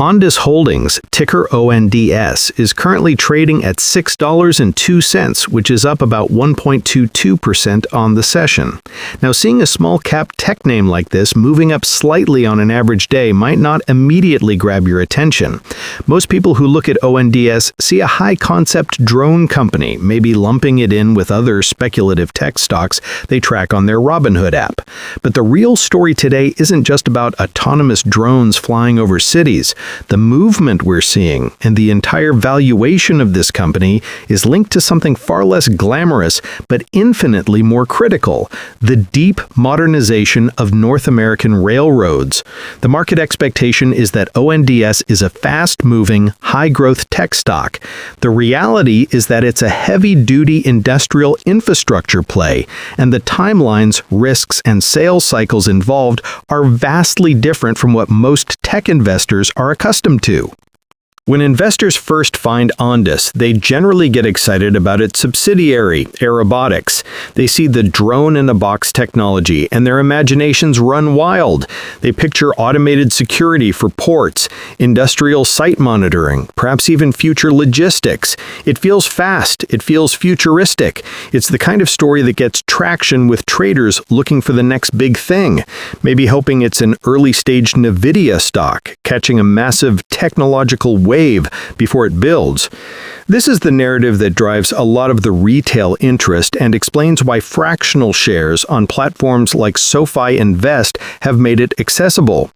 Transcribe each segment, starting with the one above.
Ondas Holdings, ticker ONDS, is currently trading at $6.02, which is up about 1.22% on the session. Now, seeing a small-cap tech name like this moving up slightly on an average day might not immediately grab your attention. Most people who look at ONDS see a high-concept drone company, maybe lumping it in with other speculative tech stocks they track on their Robinhood app. But the real story today isn't just about autonomous drones flying over cities. The movement we're seeing and the entire valuation of this company is linked to something far less glamorous but infinitely more critical: the deep modernization of North American railroads. The market expectation is that ONDS is a fast-moving, high-growth tech stock. The reality is that it's a heavy-duty industrial infrastructure play, and the timelines, risks, and sales cycles involved are vastly different from what most tech investors are accustomed to. When investors first find Ondas, they generally get excited about its subsidiary, Airobotics. They see the drone-in-a-box technology, and their imaginations run wild. They picture automated security for ports, industrial site monitoring, perhaps even future logistics. It feels fast. It feels futuristic. It's the kind of story that gets traction with traders looking for the next big thing, maybe hoping it's an early-stage NVIDIA stock, catching a massive technological wave before it builds. This is the narrative that drives a lot of the retail interest and explains why fractional shares on platforms like SoFi Invest have made it accessible.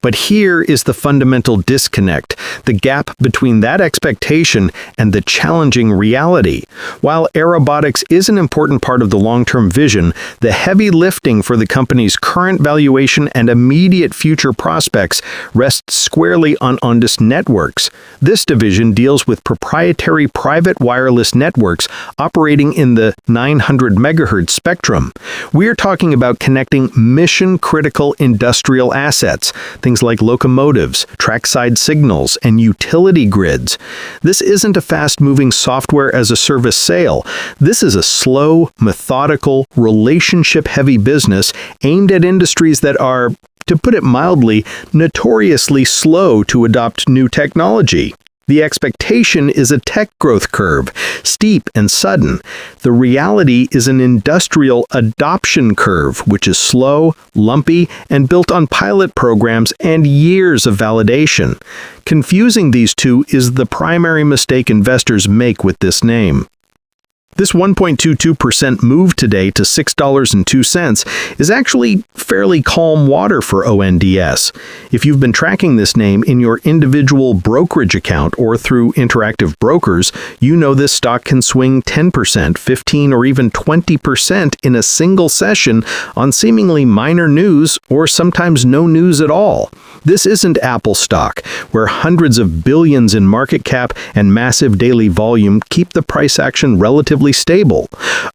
But here is the fundamental disconnect, the gap between that expectation and the challenging reality. While Airobotics is an important part of the long-term vision, the heavy lifting for the company's current valuation and immediate future prospects rests squarely on Ondas Networks. This division deals with proprietary private wireless networks operating in the 900 MHz spectrum. We're talking about connecting mission-critical industrial assets, things like locomotives, trackside signals, and utility grids. This isn't a fast-moving software-as-a-service sale. This is a slow, methodical, relationship-heavy business aimed at industries that are, to put it mildly, notoriously slow to adopt new technology. The expectation is a tech growth curve, steep and sudden. The reality is an industrial adoption curve, which is slow, lumpy, and built on pilot programs and years of validation. Confusing these two is the primary mistake investors make with this name. This 1.22% move today to $6.02 is actually fairly calm water for ONDS. If you've been tracking this name in your individual brokerage account or through Interactive Brokers, you know this stock can swing 10%, 15%, or even 20% in a single session on seemingly minor news or sometimes no news at all. This isn't Apple stock, where hundreds of billions in market cap and massive daily volume keep the price action relatively stable.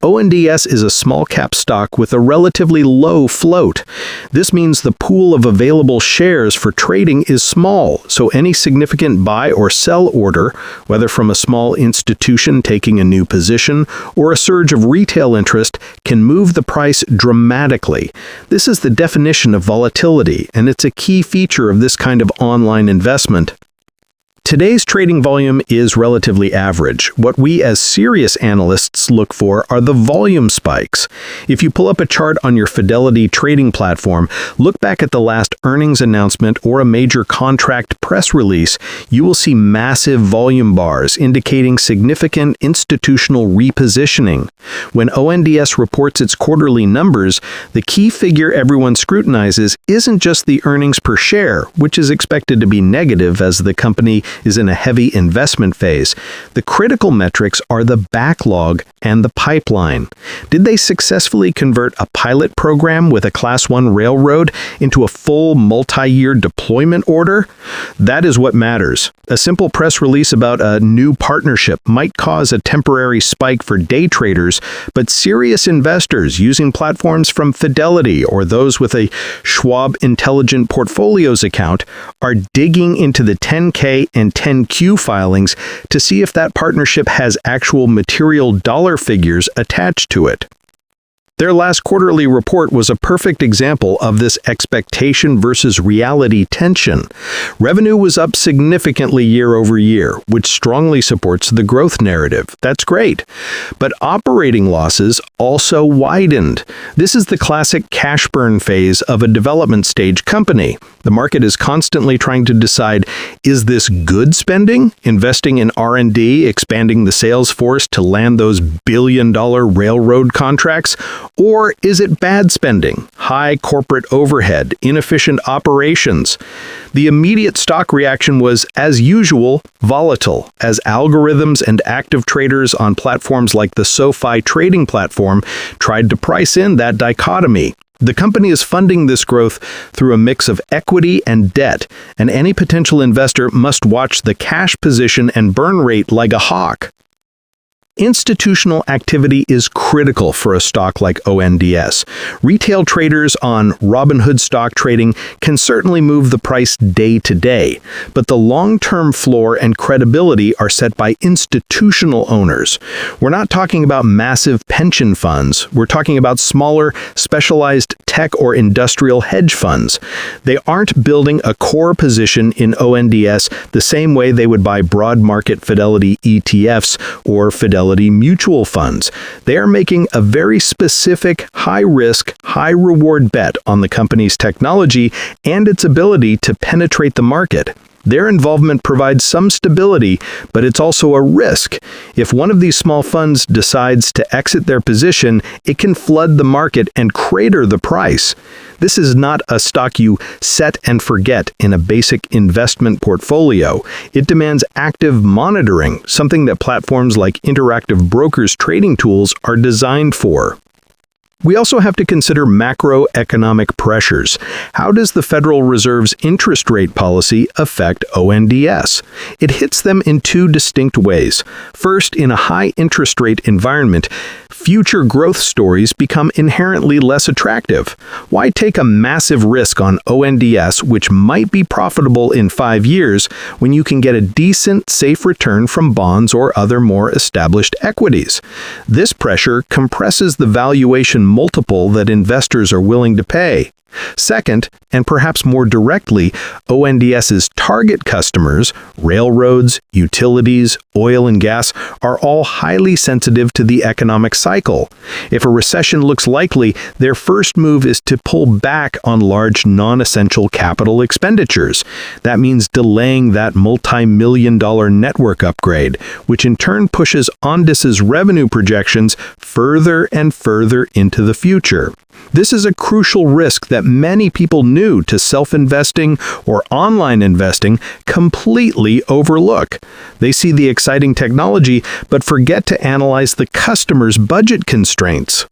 ONDS is a small-cap stock with a relatively low float. This means the pool of available shares for trading is small, so any significant buy or sell order, whether from a small institution taking a new position or a surge of retail interest, can move the price dramatically. This is the definition of volatility, and it's a key feature of this kind of online investment. Today's trading volume is relatively average. What we as serious analysts look for are the volume spikes. If you pull up a chart on your Fidelity trading platform, look back at the last earnings announcement or a major contract press release, you will see massive volume bars indicating significant institutional repositioning. When ONDS reports its quarterly numbers, the key figure everyone scrutinizes isn't just the earnings per share, which is expected to be negative as the company is in a heavy investment phase. The critical metrics are the backlog and the pipeline. Did they successfully convert a pilot program with a Class 1 railroad into a full multi-year deployment order? That is what matters. A simple press release about a new partnership might cause a temporary spike for day traders, but serious investors using platforms from Fidelity or those with a Schwab Intelligent Portfolios account are digging into the 10K and 10Q filings to see if that partnership has actual material dollar figures attached to it. Their last quarterly report was a perfect example of this expectation versus reality tension. Revenue was up significantly year over year, which strongly supports the growth narrative. That's great. But operating losses also widened. This is the classic cash burn phase of a development stage company. The market is constantly trying to decide, is this good spending, investing in R&D, expanding the sales force to land those billion-dollar railroad contracts? Or is it bad spending, high corporate overhead, inefficient operations? The immediate stock reaction was, as usual, volatile, as algorithms and active traders on platforms like the SoFi trading platform tried to price in that dichotomy. The company is funding this growth through a mix of equity and debt, and any potential investor must watch the cash position and burn rate like a hawk. Institutional activity is critical for a stock like ONDS. Retail traders on Robinhood stock trading can certainly move the price day to day, but the long-term floor and credibility are set by institutional owners. We're not talking about massive pension funds. We're talking about smaller, specialized tech or industrial hedge funds. They aren't building a core position in ONDS the same way they would buy broad market Fidelity ETFs or Fidelity mutual funds. They are making a very specific, high-risk, high-reward bet on the company's technology and its ability to penetrate the market. Their involvement provides some stability, but it's also a risk. If one of these small funds decides to exit their position, it can flood the market and crater the price. This is not a stock you set and forget in a basic investment portfolio. It demands active monitoring, something that platforms like Interactive Brokers trading tools are designed for. We also have to consider macroeconomic pressures. How does the Federal Reserve's interest rate policy affect ONDS? It hits them in two distinct ways. First, in a high interest rate environment, future growth stories become inherently less attractive. Why take a massive risk on ONDS, which might be profitable in 5 years, when you can get a decent, safe return from bonds or other more established equities? This pressure compresses the valuation multiple that investors are willing to pay. Second, and perhaps more directly, ONDS's target customers, railroads, utilities, oil and gas, are all highly sensitive to the economic cycle. If a recession looks likely, their first move is to pull back on large non-essential capital expenditures. That means delaying that multi-million-dollar network upgrade, which in turn pushes Ondas's revenue projections further and further into the future. This is a crucial risk that many people new to self-investing or online investing completely overlook. They see the exciting technology, but forget to analyze the customer's budget constraints.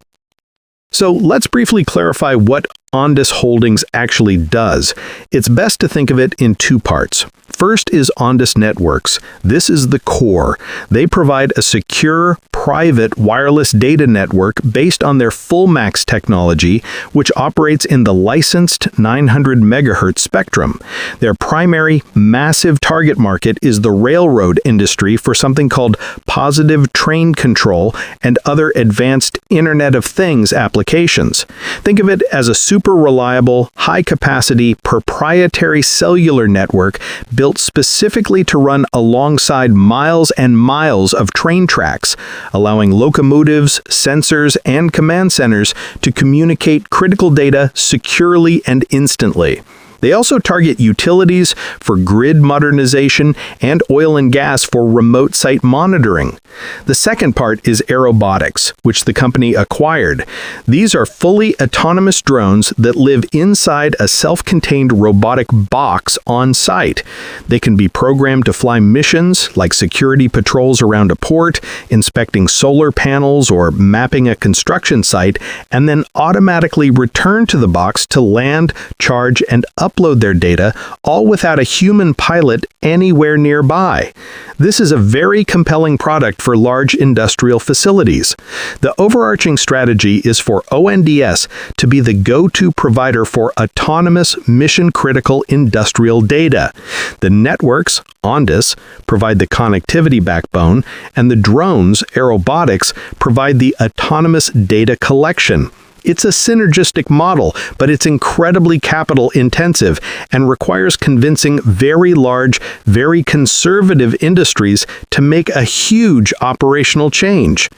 So let's briefly clarify what Ondas Holdings actually does. It's best to think of it in two parts. First is Ondas Networks. This is the core. They provide a secure, private wireless data network based on their FullMax technology, which operates in the licensed 900 MHz spectrum. Their primary, massive target market is the railroad industry for something called positive train control and other advanced Internet of Things applications. Think of it as a super reliable, high-capacity, proprietary cellular network built specifically to run alongside miles and miles of train tracks, allowing locomotives, sensors, and command centers to communicate critical data securely and instantly. They also target utilities for grid modernization and oil and gas for remote site monitoring. The second part is Aerobotics, which the company acquired. These are fully autonomous drones that live inside a self-contained robotic box on site. They can be programmed to fly missions like security patrols around a port, inspecting solar panels, or mapping a construction site, and then automatically return to the box to land, charge, and upload their data, all without a human pilot anywhere nearby. This is a very compelling product for large industrial facilities. The overarching strategy is for ONDS to be the go-to provider for autonomous, mission-critical industrial data. The networks, Ondas, provide the connectivity backbone, and the drones, aerobotics, provide the autonomous data collection. It's a synergistic model, but it's incredibly capital-intensive and requires convincing very large, very conservative industries to make a huge operational change.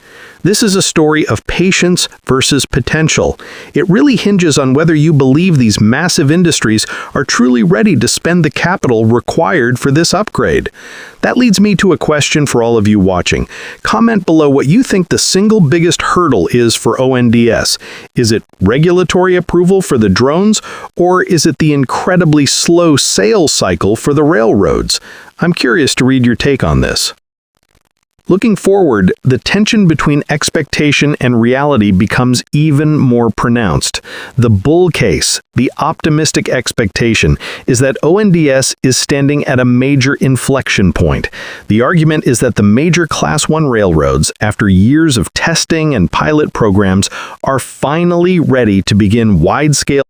This is a story of patience versus potential. It really hinges on whether you believe these massive industries are truly ready to spend the capital required for this upgrade. That leads me to a question for all of you watching. Comment below what you think the single biggest hurdle is for ONDS. Is it regulatory approval for the drones, or is it the incredibly slow sales cycle for the railroads? I'm curious to read your take on this. Looking forward, the tension between expectation and reality becomes even more pronounced. The bull case, the optimistic expectation, is that ONDS is standing at a major inflection point. The argument is that the major Class 1 railroads, after years of testing and pilot programs, are finally ready to begin wide-scale